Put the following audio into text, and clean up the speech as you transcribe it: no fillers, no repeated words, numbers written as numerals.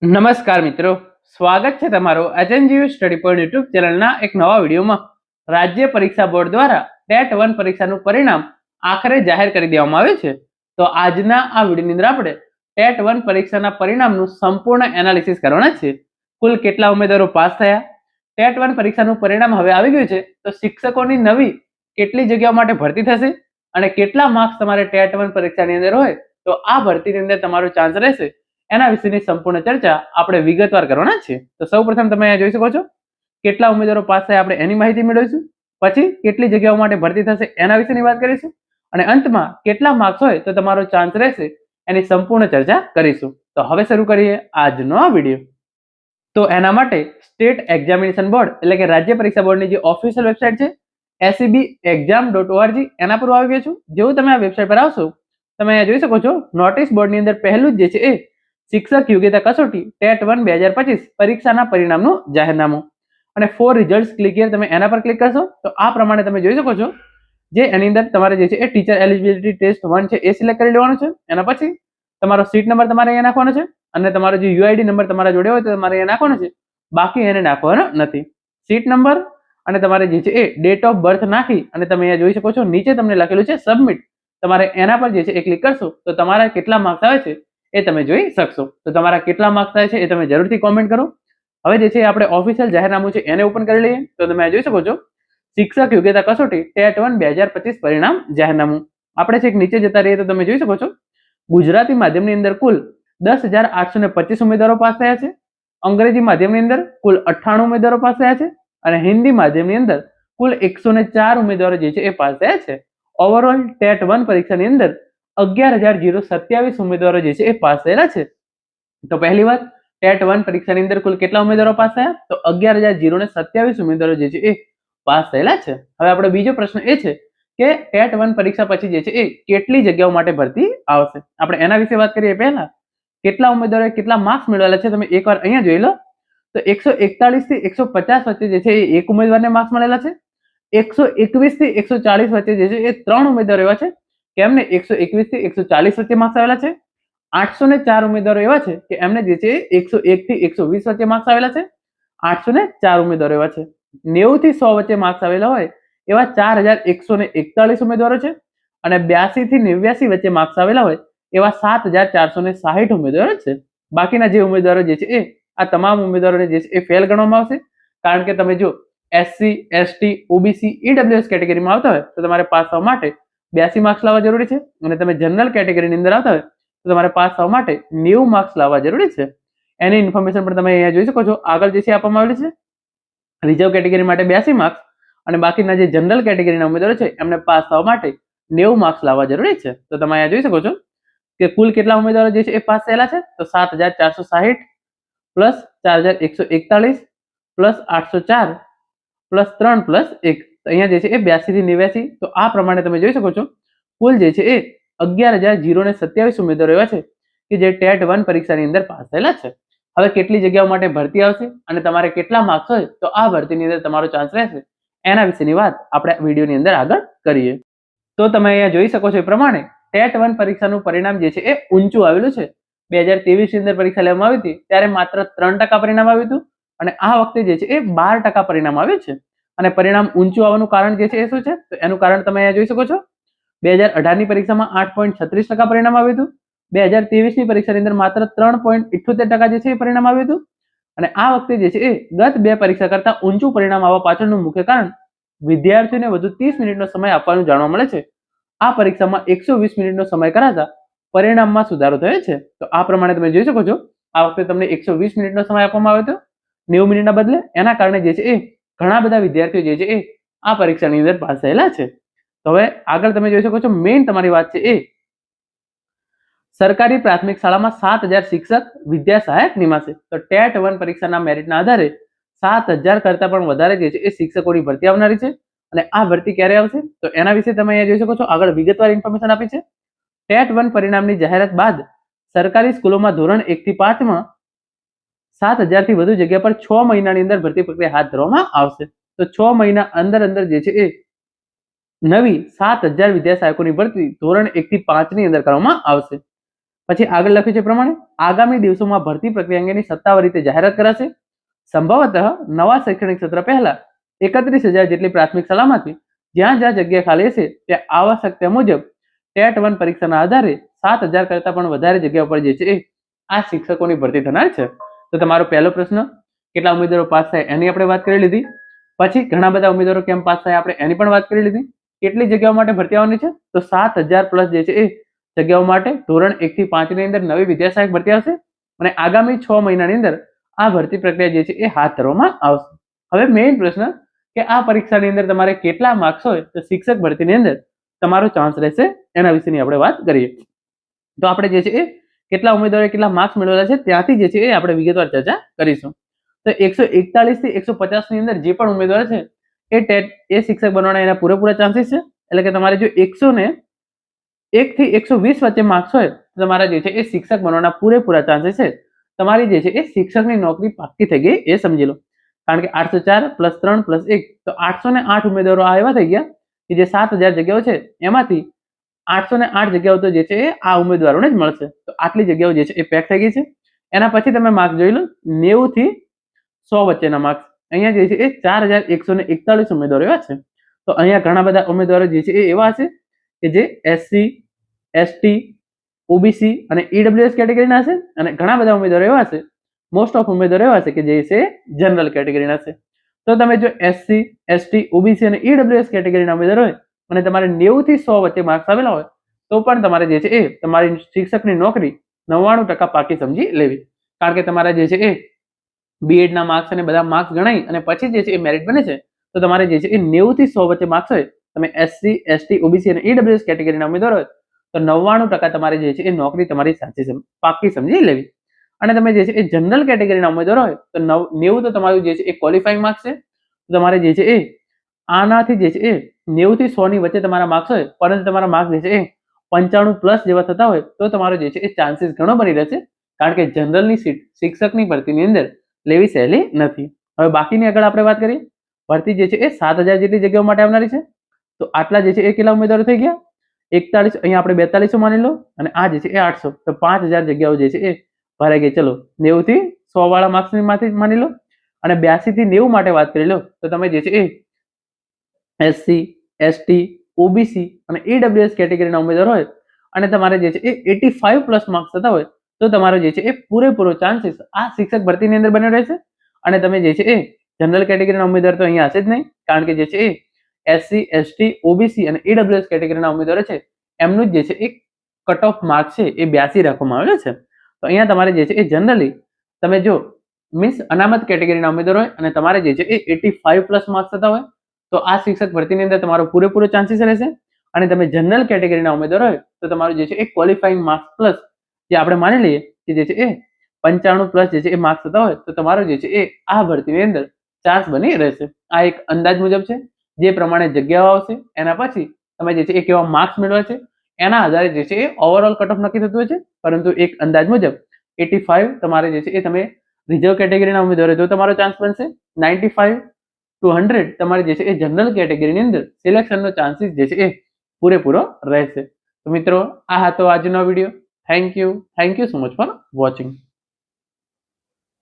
નમસ્કાર મિત્રો, સ્વાગત છે તમારું એચએનજીયુ સ્ટડી પોઈન્ટ યુટ્યુબ ચેનલના એક નવા વિડીયોમાં. રાજ્ય પરીક્ષા બોર્ડ દ્વારા ટેટ 1 પરીક્ષાનું પરિણામ આખરે જાહેર કરી દેવામાં આવ્યું છે. તો આજના આ વિડીયોની અંદર આપણે ટેટ 1 પરીક્ષાના પરિણામનું સંપૂર્ણ એનાલિસિસ કરવાના છે. કુલ કેટલા ઉમેદવારો પાસ થયા, ટેટ 1 પરીક્ષાનું પરિણામ હવે આવી ગયું છે તો શિક્ષકોની નવી કેટલી જગ્યાઓ માટે ભરતી થશે અને કેટલા માર્ક્સ તમારે ટેટ 1 પરીક્ષાની અંદર હોય તો આ ભરતીની અંદર તમારો ચાન્સ રહેશે, એના વિશેની સંપૂર્ણ ચર્ચા આપણે વિગતવાર કરવાના છે. તો સૌપ્રથમ તમે અહીંયા જોઈ શકો છો કેટલા ઉમેદવારો પાસ થયા આપણે એની માહિતી મેળવીશું, પછી કેટલી જગ્યાઓ માટે ભરતી થશે એના વિશેની વાત કરીશું અને અંતમાં કેટલા માર્ક્સ હોય તો તમારો ચાન્સ રહેશે એની સંપૂર્ણ ચર્ચા કરીશું. તો હવે શરૂ કરીએ આજનો આ વિડીયો. તો એના માટે સ્ટેટ એક્ઝામિનેશન બોર્ડ એટલે કે રાજ્ય પરીક્ષા બોર્ડની જે ઓફિશિયલ વેબસાઇટ છે SEBexam.org એના પર આવી ગયો છું. જેવું તમે આ વેબસાઇટ પર આવશો તમે અહીંયા જોઈ શકો છો નોટિસ બોર્ડની અંદર પહેલું જ જે છે એ શિક્ષક યોગ્યતા કસોટી ટેટ 1 2025 પરીક્ષાના પરિણામનું જાહેરનામું અને 4 રિઝલ્ટ્સ ક્લિક હિયર તમે એના પર ક્લિક કરશો તો આ પ્રમાણે તમે જોઈ શકો છો જે એની અંદર તમારે જે છે એ ટીચર એલિજિબિલિટી ટેસ્ટ 1 છે એ સિલેક્ટ કરી લેવાનું છે. એના પછી તમારો સીટ નંબર તમારે અહીંયા નાખવાનો છે અને તમારો જે યુઆઈડી નંબર તમારા જોડે હોય તો તમારે અહીંયા નાખવાનો છે, બાકી એને નાખવાનો નથી. સીટ નંબર અને તમારે જે છે એ ડેટ ઓફ બર્થ નાખી અને તમે અહીંયા જોઈ શકો છો નીચે તમને લખેલું છે સબમિટ, તમારે એના પર જે છે એ ક્લિક કરશો તો તમારા કેટલા માર્ક્સ આવે છે એ તમે જોઈ શકશો. તો તમારા કેટલા માર્ક્સ થાય છે એ તમે જરૂરથી કોમેન્ટ કરો. હવે જે છે આપણે ઓફિશિયલ જાહેરનામું છે એને ઓપન કરી લઈએ તો તમે જોઈ શકો છો શિક્ષક યોગ્યતા કસોટી ટેટ 1 2025 પરિણામ જાહેરનામું. આપણે છેક નીચે જતા રહીએ તો તમે જોઈ શકો છો ગુજરાતી માધ્યમની અંદર કુલ 10,825 ઉમેદવારો પાસ થયા છે, અંગ્રેજી માધ્યમની અંદર કુલ 98 ઉમેદવારો પાસ થયા છે અને હિન્દી માધ્યમની અંદર કુલ 104 ઉમેદવારો જે છે એ પાસ થયા છે. ઓવરઓલ ટેટ 1 પરીક્ષાની અંદર 11,027 ઉમેદવારો જે છે એ પાસ થયેલા છે. તો પહેલી વાત, ટેટ 1 પરીક્ષાની અંદર કુલ કેટલા ઉમેદવારો પાસ થયા તો 11,027 ઉમેદવારો જે છે એ પાસ થયેલા છે. હવે આપણો બીજો પ્રશ્ન એ છે કે ટેટ 1 પરીક્ષા પછી જે છે એ કેટલી જગ્યાઓ માટે ભરતી આવશે. આપણે એના વિશે વાત કરીએ પહેલા કેટલા ઉમેદવારોએ કેટલા માર્ક્સ મેળવેલા છે તમે એકવાર અહીંયા જોઈ લો તો 141 થી 150 વચ્ચે જે છે એ એક ઉમેદવારને માર્ક્સ મળેલા છે, 121 થી 140 વચ્ચે જે છે એ 3 ઉમેદવારો એવા છે કે એમને 121 થી 140 વચ્ચે માર્ક્સ આવેલા છે, 804 ઉમેદવારો એવા છે કે એમને જે છે 101 થી 120 વચ્ચે માર્ક્સ આવેલા છે, 804 ઉમેદવારો એવા છે 90 થી 100 વચ્ચે માર્ક્સ આવેલા હોય એવા 4,141 ઉમેદવારો છે અને 82 થી 89 વચ્ચે માર્ક્સ આવેલા હોય એવા 7,460 ઉમેદવારો છે. બાકીના જે ઉમેદવારો જે છે એ આ તમામ ઉમેદવારોને જે છે એ ફેલ ગણવામાં આવશે, કારણ કે તમે જો SC ST OBC EWS કેટેગરીમાં આવતા હોય તો તમારે પાસ થવા માટે 82 માર્ક્સ લાવવા જરૂરી છે અને તમે જનરલ કેટેગરીની અંદર આવતા હોય તો તમારે પાસ થવા માટે 90 માર્ક્સ લાવવા જરૂરી છે. એની ઇન્ફોર્મેશન પણ તમે અહીંયા જોઈ શકો છો આગળ જે છે આપવામાં આવેલી છે. રિઝર્વ કેટેગરી માટે 82 માર્ક્સ અને બાકીના જે જનરલ કેટેગરીના ઉમેદવારો છે એમને પાસ થવા માટે 90 માર્ક્સ લાવવા જરૂરી છે. તો તમે અહીંયા જોઈ શકો છો કે કુલ કેટલા ઉમેદવારો જે છે એ પાસ થયેલા છે તો 7,460 પ્લસ 4,141 પ્લસ 804 પ્લસ 3 પ્લસ 1, અહીંયા જે છે એ 82 થી 89, તો આ પ્રમાણે તમે જોઈ શકો છો કુલ જે છે એ 11,027 ઉમેદવારો એવા છે કે જે ટેટ 1 પરીક્ષાની અંદર પાસ થયેલા છે. હવે કેટલી જગ્યાઓ માટે ભરતી આવશે અને તમારે કેટલા માર્ક્સ હોય તો આ ભરતીની અંદર તમારો ચાન્સ રહેશે એના વિશેની વાત આપણે વિડીયોની અંદર આગળ કરીએ. તો તમે અહીંયા જોઈ શકો છો એ પ્રમાણે ટેટ 1 પરીક્ષાનું પરિણામ જે છે એ ઊંચું આવેલું છે. 2023 ની અંદર પરીક્ષા લેવામાં આવી હતી ત્યારે માત્ર 3% પરિણામ આવ્યું હતું અને આ વખતે જે છે એ 12% પરિણામ આવ્યું છે. અને પરિણામ ઊંચું આવવાનું કારણ જે છે એ શું છે તો એનું કારણ તમે અહીંયા જોઈ શકો છો 2018 ની પરીક્ષામાં 8.36% પરિણામ આવ્યું હતું, 2023 ની પરીક્ષાની અંદર માત્ર 3.78% જે છે એ પરિણામ આવ્યું હતું અને આ વખતે જે છે એ ગત બે પરીક્ષા કરતા ઊંચું પરિણામ આવવા પાછળનું મુખ્ય કારણ વિદ્યાર્થીઓને વધુ 30 મિનિટનો સમય આપવાનું જાણવા મળે છે. આ પરીક્ષામાં 120 મિનિટનો સમય કરાતા પરિણામમાં સુધારો થયો છે. તો આ પ્રમાણે તમે જોઈ શકો છો આ વખતે તમને 120 મિનિટનો સમય આપવામાં આવ્યો હતો 90 મિનિટના બદલે, એના કારણે જે છે એ ઘણા બધા વિદ્યાર્થીઓ જે છે એ આ પરીક્ષાની અંદર પાસ થયેલા છે. તો હવે આગળ તમે જોઈ શકો છો મેઇન તમારી વાત છે એ સરકારી પ્રાથમિક શાળામાં 7,000 શિક્ષક વિદ્યા સહાયક નિમાશે. તો ટેટ 1 પરીક્ષાના મેરિટના આધારે 7,000 કરતા પણ વધારે જે છે એ શિક્ષકોની ભરતી આવનારી છે અને આ ભરતી ક્યારે આવશે તો એના વિશે તમે અહીંયા જોઈ શકો છો આગળ વિગતવાર ઇન્ફોર્મેશન આપી છે. ટેટ 1 પરિણામની જાહેરાત બાદ સરકારી સ્કૂલોમાં ધોરણ 1 થી 5 માં 7,000 થી વધુ જગ્યા પર 6 મહિનાની અંદર ભરતી પ્રક્રિયા હાથ ધરવામાં આવશે. તો 6 મહિના અંદર જે છે એ નવી 7,000 વિદ્યા સહાયકોની ભરતી ધોરણ 1 થી 5 ની અંદર કરવામાં આવશે. પછી આગળ લખ્યું છે પ્રમાણે આગામી દિવસોમાં ભરતી પ્રક્રિયા અંગેની સત્તાવાર રીતે જાહેરાત કરાશે. સંભવતઃ નવા શૈક્ષણિક સત્ર પહેલા 31,000 જેટલી પ્રાથમિક શાળામાંથી જ્યાં જ્યાં જગ્યા ખાલી છે ત્યાં આવશ્યકતા મુજબ ટેટ 1 પરીક્ષાના આધારે 7,000 કરતા પણ વધારે જગ્યા પર જે છે આ શિક્ષકોની ભરતી થનાર છે. તો તમારો પહેલો પ્રશ્ન કેટલા ઉમેદવારો પાસ થાય એની આપણે વાત કરી લીધી. પછી ઘણા બધા ઉમેદવારો કેમ પાસ થાય આપણે એની પણ વાત કરી લીધી. કેટલી જગ્યાઓ માટે ભરતી આવવાની છે? તો 7,000 પ્લસ જે છે એ જગ્યાઓ માટે ધોરણ 1 થી 5 ની અંદર નવી વિદ્યા સહાયક ભરતી આવશે અને આગામી 6 મહિનાની અંદર આ ભરતી પ્રક્રિયા જે છે એ હાથ ધરવામાં આવશે. હવે મેઇન પ્રશ્ન કે આ પરીક્ષાની અંદર તમારે કેટલા માર્ક્સ હોય તો શિક્ષક ભરતીની અંદર તમારો ચાન્સ રહેશે એના વિશેની આપણે વાત કરીએ. તો આપણે જે છે એ કેટલા ઉમેદવારોએ કેટલા માર્ક્સ મેળવેલા છે ત્યાંથી જે છે એ આપણે વિગતવાર ચર્ચા કરીશું. તો 141 થી 150 ની અંદર જે પણ ઉમેદવાર છે એ ટેટ એ શિક્ષક બનવાના એના પૂરેપૂરા ચાન્સીસ છે. એટલે કે તમારે જો 101 થી 120 વચ્ચે માર્ક્સ હોય તો તમારા જે છે એ શિક્ષક બનવાના પૂરેપૂરા ચાન્સીસ છે. તમારી જે છે એ શિક્ષકની નોકરી પાક્કી થઈ ગઈ એ સમજી લો. કારણ કે 804 પ્લસ 3 પ્લસ 1 તો 808 ઉમેદવારો આ એવા થઈ ગયા કે જે 7,000 જગ્યાઓ છે એમાંથી 808 જગ્યાઓ તો જે છે એ આ ઉમેદવારોને જ મળશે. તો આટલી જગ્યાઓ જે છે એ પેક થઈ ગઈ છે. એના પછી તમે માર્ક્સ જોઈ લો 90 થી 100 વચ્ચેના માર્ક્સ. અહીંયા જે છે એ 4,141 ઉમેદવારો એવા છે. તો અહીંયા ઘણા બધા ઉમેદવારો જે છે એ એવા હશે કે જે SC, ST, OBC અને EWS કેટેગરીના હશે અને ઘણા બધા ઉમેદવારો એવા હશે મોસ્ટ ઓફ ઉમેદવારો એવા છે કે જે છે જનરલ કેટેગરીના છે. તો તમે જો SC, ST, OBC અને EWS કેટેગરીના ઉમેદવાર હોય અને તમારે 90 થી 100 વચ્ચે માર્ક્સ આવેલા હોય તો પણ તમારે જે છે એ તમારી શિક્ષકની નોકરી 99% પાકી સમજી લેવી. કારણ કે તમારા જે છે એ B.Ed ના માર્ક્સ અને બધા માર્ક્સ ગણાય અને પછી જે છે એ મેરિટ બને છે. તો તમારે જે છે એ 90 થી 100 વચ્ચે માર્ક્સ હોય તમે SC, ST, OBC અને EWS કેટેગરીના ઉમેદવાર હોય તો 99% તમારે જે છે એ નોકરી તમારી સાચી પાકી સમજી લેવી. અને તમે જે છે એ જનરલ કેટેગરીના ઉમેદવાર હોય તો 90 તો તમારું જે છે એ ક્વોલિફાઈંગ માર્ક્સ છે. તો તમારે જે છે એ આનાથી જે છે એ 90 થી 100 ની વચ્ચે તમારા માર્ક્સ હોય પરંતુ તમારા માર્ક્સ જે છે એ 95 પ્લસ જેવા થતા હોય તો તમારો જે છે એ ચાન્સીસ ઘણો બની રહેશે. કારણ કે જનરલની સીટ શિક્ષકની ભરતીની અંદર લેવી સહેલી નથી. હવે બાકીની આગળ આપણે વાત કરીએ. ભરતી જે છે એ 7,000 જેટલી જગ્યાઓ માટે આવનારી છે. તો આટલા જે છે એ કેટલા ઉમેદવારો થઈ ગયા? 41, અહીંયા આપણે 4200 માની લો અને આ જે છે એ 800. તો 5,000 જગ્યાઓ જે છે એ ભરાઈ ગઈ. ચલો 90 થી 100 વાળા માર્ક્સની માંથી માની લો અને 82 થી 90 માટે વાત કરી લો તો તમે જે છે એ SC, ST, OBC અને EWS કેટેગરીના ઉમેદવાર હોય અને તમારે જે છે એ 85 પ્લસ માર્ક્સ થતા હોય તો તમારો જે છે એ પૂરેપૂરો ચાન્સીસ આ શિક્ષક ભરતીની અંદર બન્યો રહેશે. અને તમે જે છે એ જનરલ કેટેગરીના ઉમેદવાર તો અહીંયા હશે જ નહીં. કારણ કે જે છે એ SC, ST, OBC અને EWS કેટેગરીના ઉમેદવારો છે એમનું જે છે એ કટ ઓફ માર્ક છે એ 82 રાખવામાં આવેલો છે. તો અહીંયા તમારે જે છે એ જનરલી તમે જો મીન્સ અનામત કેટેગરીના ઉમેદવાર હોય અને તમારે જે છે એ 85 પ્લસ માર્ક્સ થતા હોય તો આ શિક્ષક ભરતીની અંદર તમારો પૂરેપૂરો ચાન્સીસ રહેશે. અને તમે જનરલ કેટેગરીના ઉમેદવાર હોય તો તમારું જે છે એ ક્વોલિફાઈંગ માર્ક્સ પ્લસ જે આપણે માની લઈએ કે જે છે એ 95 પ્લસ જે છે એ માર્ક્સ થતા હોય તો તમારો જે છે એ આ ભરતીની અંદર ચાન્સ બની રહેશે. આ એક અંદાજ મુજબ છે. જે પ્રમાણે જગ્યાઓ આવશે એના પછી તમે જે છે એ કેવા માર્ક્સ મેળવ્યા છે એના આધારે જે છે એ ઓવરઓલ કટ ઓફ નક્કી થતું હોય છે. પરંતુ એક અંદાજ મુજબ 85 તમારે જે છે એ તમે રિઝર્વ કેટેગરીના ઉમેદવાર તો તમારો ચાન્સ બનશે. 95 to 100 તમારે જે છે એ જનરલ કેટેગરીની અંદર સિલેક્શનનો ચાન્સીસ જે છે એ પૂરેપૂરો રહેશે. તો મિત્રો આ હતો આજનો video. Thank you so much for watching.